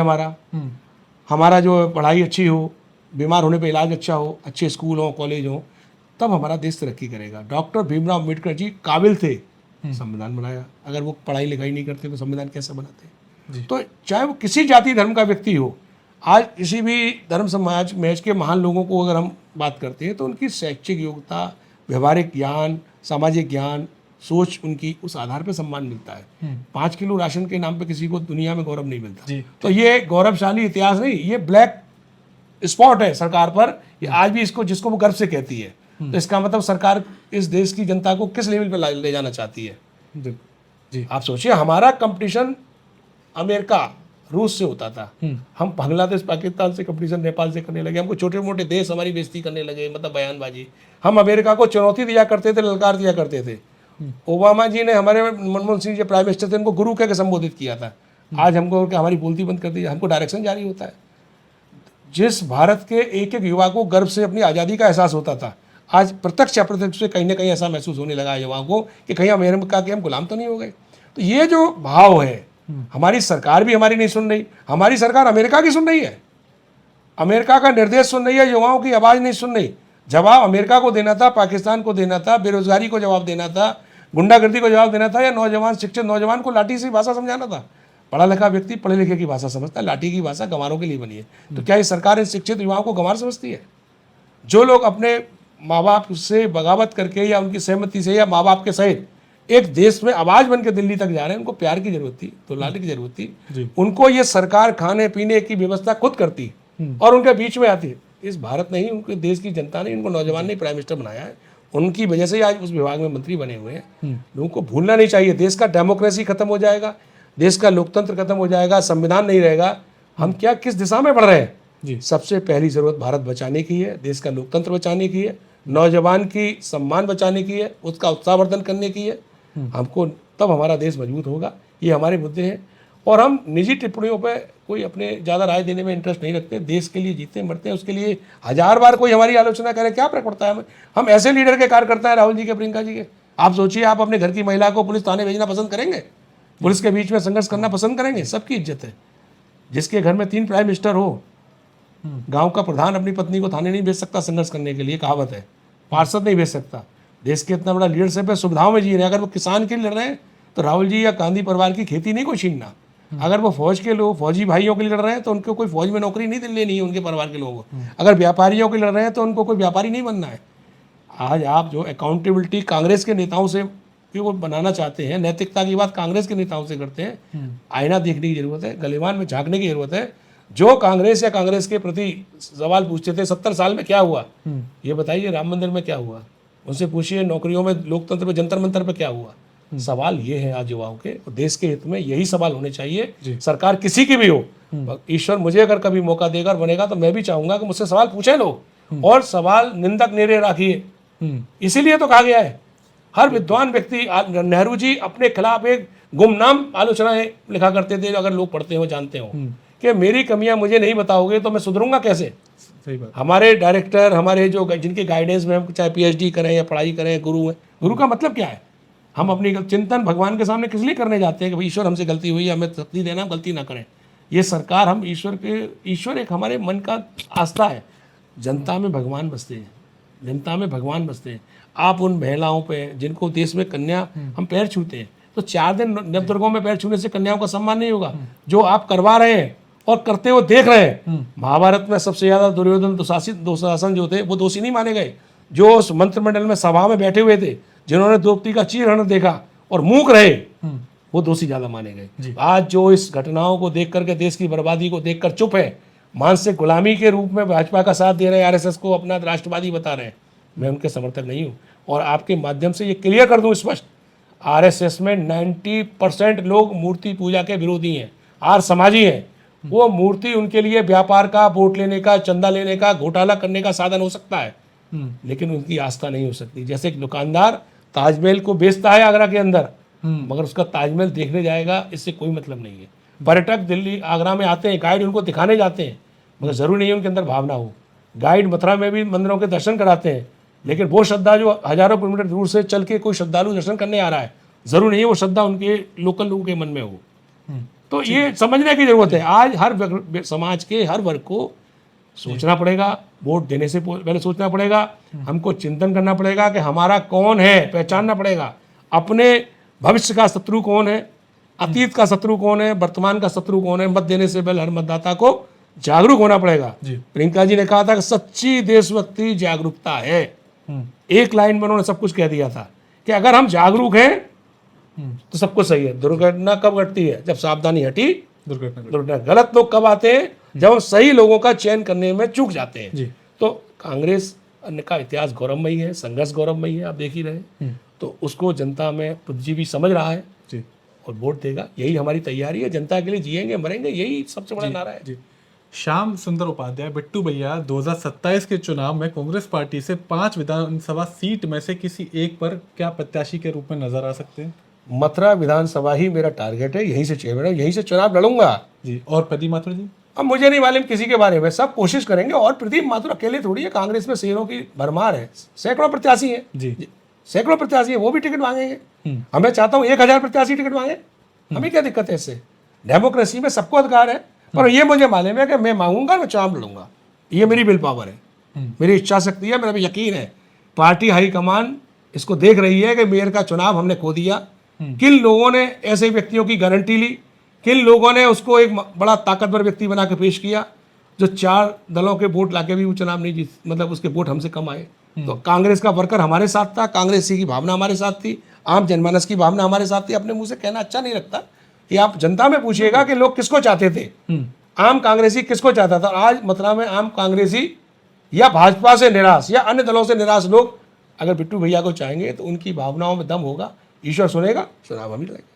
हमारा जो पढ़ाई अच्छी हो, बीमार होने पे इलाज अच्छा हो, अच्छे स्कूल हो, कॉलेज हो, तब हमारा देश तरक्की करेगा। डॉक्टर भीमराव अम्बेडकर जी काबिल थे, संविधान बनाया। अगर वो पढ़ाई लिखाई नहीं करते तो संविधान कैसे बनाते? तो चाहे वो किसी जाति धर्म का व्यक्ति हो, आज किसी भी धर्म समाज में के महान लोगों को अगर हम बात करते हैं तो उनकी शैक्षिक योग्यता, व्यवहारिक ज्ञान, सामाजिक ज्ञान, सोच, उनकी उस आधार पर सम्मान मिलता है। 5 किलो राशन के नाम पे किसी को दुनिया में गौरव नहीं मिलता। तो ये गौरवशाली इतिहास नहीं, ये ब्लैक स्पॉट है सरकार पर। ये आज भी इसको, जिसको वो गर्व से कहती है, तो इसका मतलब सरकार इस देश की जनता को किस लेवल पर ले जाना चाहती है। जी आप सोचिए, हमारा कंपटीशन अमेरिका, रूस से होता था, हम बांग्लादेश, पाकिस्तान से कंपटीशन नेपाल से करने लगे। हमको छोटे मोटे देश हमारी बेइज्जती करने लगे, मतलब बयानबाजी। हम अमेरिका को चुनौती दिया करते थे, ललकार दिया करते थे। ओबामा जी ने, हमारे मनमोहन सिंह जी प्राइम मिनिस्टर थे, उनको गुरु कह के संबोधित किया था। आज हमको हमारी बोलती बंद कर दी, हमको डायरेक्शन जारी होता है। जिस भारत के एक एक युवा को गर्व से अपनी आज़ादी का एहसास होता था, आज प्रत्यक्ष अप्रत्यक्ष से कहीं ना कहीं ऐसा महसूस होने लगा है युवाओं को कि कहीं अमेरिका के हम गुलाम तो नहीं हो गए। तो ये जो भाव है, हमारी सरकार भी हमारी नहीं सुन रही, हमारी सरकार अमेरिका की सुन रही है, अमेरिका का निर्देश सुन रही है, युवाओं की आवाज़ नहीं सुन रही। जवाब अमेरिका को देना था, पाकिस्तान को देना था, बेरोजगारी को जवाब देना था, गुंडागर्दी को जवाब देना था, या नौजवान, शिक्षित नौजवान को लाठी से भाषा समझाना था। पढ़ा लिखा व्यक्ति पढ़े लिखे की भाषा समझता है, लाठी की भाषा गंवारों के लिए बनी है। तो क्या ये सरकार इन शिक्षित युवाओं को गंवार समझती है? जो लोग अपने माँ बाप से बगावत करके या उनकी सहमति से या माँ बाप के सहित एक देश में आवाज बन के दिल्ली तक जा रहे हैं, उनको प्यार की जरूरत थी, तो लाने की जरूरत थी। उनको ये सरकार खाने पीने की व्यवस्था खुद करती और उनके बीच में आती। इस भारत नहीं, उनके देश की जनता ने, इनको नौजवान ने प्राइम मिनिस्टर बनाया है, उनकी वजह से आज उस विभाग में मंत्री बने हुए हैं। लोगों को भूलना नहीं चाहिए, देश का डेमोक्रेसी खत्म हो जाएगा, देश का लोकतंत्र खत्म हो जाएगा, संविधान नहीं रहेगा। हम क्या किस दिशा में बढ़ रहे हैं? सबसे पहली जरूरत भारत बचाने की है, देश का लोकतंत्र बचाने की है, नौजवान की सम्मान बचाने की है, उसका उत्साहवर्धन करने की है। हमको तब हमारा देश मजबूत होगा। ये हमारे मुद्दे हैं और हम निजी टिप्पणियों पे कोई अपने ज़्यादा राय देने में इंटरेस्ट नहीं रखते। देश के लिए जीते मरते हैं, उसके लिए 1000 बार कोई हमारी आलोचना करे, क्या फर्क पड़ता है हमें? हम ऐसे लीडर के कार्य करते हैं, राहुल जी के, प्रियंका जी के। आप सोचिए, आप अपने घर की महिला को पुलिस थाने भेजना पसंद करेंगे? पुलिस के बीच में संघर्ष करना पसंद करेंगे? सबकी इज्जत है। जिसके घर में 3 प्राइम मिनिस्टर हो, गाँव का प्रधान अपनी पत्नी को थाने नहीं भेज सकता संघर्ष करने के लिए, कहावत है। पार्षद नहीं भेज सकता। देश के इतना बड़ा लीडरशिप है, सुविधाओं में जी रहे हैं। अगर वो किसान के लिए लड़ रहे हैं तो राहुल जी या गांधी परिवार की खेती नहीं को छीनना। अगर वो फौज के लोग, फौजी भाइयों के लिए लड़ रहे हैं तो उनको कोई फौज में नौकरी नहीं लेनी है उनके परिवार के लोगों को। अगर व्यापारियों के लिए लड़ रहे हैं तो उनको कोई व्यापारी नहीं बनना है। आज आप जो अकाउंटेबिलिटी कांग्रेस के नेताओं से वो बनाना चाहते हैं, नैतिकता की बात कांग्रेस के नेताओं से करते हैं। आईना देखने की जरूरत है, गलीमान में झांकने की जरूरत है। जो कांग्रेस या कांग्रेस के प्रति सवाल पूछते थे 70 साल में क्या हुआ, ये बताइए, राम मंदिर में क्या हुआ, उनसे पूछिए नौकरियों में, लोकतंत्र में, जंतर मंतर पे क्या हुआ। सवाल ये है आज युवाओं के, देश के हित में यही सवाल होने चाहिए। सरकार किसी की भी हो, ईश्वर मुझे अगर कभी मौका देगा और बनेगा तो मैं भी चाहूंगा कि मुझसे सवाल पूछे लोग, और सवाल निंदक निरे राखिए। इसीलिए तो कहा गया है, हर विद्वान व्यक्ति, नेहरू जी अपने खिलाफ एक गुमनाम आलोचनाएं लिखा करते थे, अगर लोग पढ़ते हो जानते हो, कि मेरी कमियां मुझे नहीं बताओगे तो मैं सुधरूंगा कैसे। सही बात। हमारे डायरेक्टर, हमारे जो जिनके गाइडेंस में हम चाहे PhD करें या पढ़ाई करें, गुरु हैं। गुरु का मतलब क्या है? हम अपनी चिंतन भगवान के सामने किस लिए करने जाते हैं कि भाई ईश्वर हमसे गलती हुई, हमें शक्ति देना, गलती ना करें। ये सरकार, हम ईश्वर एक हमारे मन का आस्था है। जनता में भगवान बसते हैं, जनता में भगवान बसते हैं। आप उन महिलाओं पे जिनको देश में कन्या हम पैर छूते हैं, तो 4 दिन नवदुर्गों में पैर छूने से कन्याओं का सम्मान नहीं होगा। जो आप करवा रहे हैं और करते हुए देख रहे हैं, महाभारत में सबसे ज्यादा दुर्योधन, दुशासन जो थे वो दोषी नहीं माने गए। जो उस मंत्रिमंडल में सभा में बैठे हुए थे, जिन्होंने द्रौपदी का चीरहरण देखा और मूक रहे, वो दोषी ज्यादा माने गए। आज जो इस घटनाओं को देख करके, देश की बर्बादी को देखकर चुप है, मानसिक गुलामी के रूप में भाजपा का साथ दे रहे हैं, RSS को अपना राष्ट्रवादी बता रहे हैं, मैं उनके समर्थक नहीं हूँ। और आपके माध्यम से ये क्लियर कर दूं स्पष्ट, RSS में 90% लोग मूर्ति पूजा के विरोधी हैं, आर्य समाजी हैं। वो मूर्ति उनके लिए व्यापार का, वोट लेने का, चंदा लेने का, घोटाला करने का साधन हो सकता है। लेकिन उनकी आस्था नहीं हो सकती। जैसे एक दुकानदार ताजमहल को बेचता है आगरा के अंदर, मगर उसका ताजमहल देखने जाएगा इससे कोई मतलब नहीं है। पर्यटक दिल्ली आगरा में आते हैं, गाइड उनको दिखाने जाते हैं, मगर ज़रूरी नहीं है उनके अंदर भावना हो। गाइड मथुरा में भी मंदिरों के दर्शन कराते हैं, लेकिन वो श्रद्धा जो हजारों किलोमीटर दूर से चल के कोई श्रद्धालु दर्शन करने आ रहा है, ज़रूरी नहीं है वो श्रद्धा उनके लोकल लोगों के मन में हो। तो ये समझने की जरूरत है। आज हर समाज के हर वर्ग को सोचना पड़ेगा, वोट देने से पहले सोचना पड़ेगा, हमको चिंतन करना पड़ेगा कि हमारा कौन है, पहचानना पड़ेगा अपने भविष्य का शत्रु कौन है, अतीत का शत्रु कौन है, वर्तमान का शत्रु कौन है। मत देने से पहले हर मतदाता को जागरूक होना पड़ेगा। प्रियंका जी ने कहा था कि सच्ची देशभक्ति जागरूकता है। एक लाइन में उन्होंने सब कुछ कह दिया था कि अगर हम जागरूक हैं तो सब कुछ सही है। दुर्घटना कब घटती है? जब सावधानी हटी दुर्घटना। गलत लोग कब आते हैं? जब हम सही लोगों का चयन करने में चूक जाते हैं। तो कांग्रेस का इतिहास गौरवमयी है, संघर्ष गौरवमयी है, आप देख ही रहे। तो उसको जनता में बुद्धिजीवी समझ रहा है और वोट देगा। यही हमारी तैयारी है, जनता के लिए जिएंगे मरेंगे, यही सबसे बड़ा नारा है। श्याम सुंदर उपाध्याय, बिट्टू भैया, 2027 के चुनाव में कांग्रेस पार्टी से 5 विधानसभा सीट में से किसी एक पर क्या प्रत्याशी के रूप में नजर आ सकते हैं? मथुरा विधानसभा ही मेरा टारगेट है, यहीं से चेयरमैन, यहीं से चुनाव लड़ूंगा जी। और प्रदीप माथुर जी? अब मुझे नहीं मालूम किसी के बारे में, सब कोशिश करेंगे। और प्रदीप माथुर अकेले थोड़ी है, कांग्रेस में शेरों की भरमार है, सैकड़ों प्रत्याशी है जी, सैकड़ों प्रत्याशी है, वो भी टिकट मांगेंगे। हमें चाहता हूँ 1000 प्रत्याशी टिकट मांगे, हमें क्या दिक्कत है इससे? डेमोक्रेसी में सबको अधिकार है। पर ये मुझे मालूम है कि मैं मांगूंगा, मैं चुनाव लड़ूंगा, ये मेरी विल पावर है, मेरी इच्छा शक्ति है, मेरा भी यकीन है। पार्टी हाईकमान इसको देख रही है कि मेयर का चुनाव हमने खो दिया। किन लोगों ने ऐसे व्यक्तियों की गारंटी ली, किन लोगों ने उसको एक बड़ा ताकतवर व्यक्ति बना के पेश किया, जो 4 दलों के वोट लाके भी वो चुनाव नहीं जीत, मतलब उसके वोट हमसे कम आए। तो कांग्रेस का वर्कर हमारे साथ था, कांग्रेसी की भावना हमारे साथ थी, आम जनमानस की भावना हमारे साथ थी। अपने मुंह से कहना अच्छा नहीं लगता कि आप जनता में पूछिएगा कि लोग किसको चाहते थे, आम कांग्रेसी किसको चाहता था। आज मथुरा में आम कांग्रेसी या भाजपा से निराश या अन्य दलों से निराश लोग अगर बिट्टू भैया को चाहेंगे तो उनकी भावनाओं में दम होगा, ईश्वर सुनेगा, चुनाव हम ही लड़ेंगे।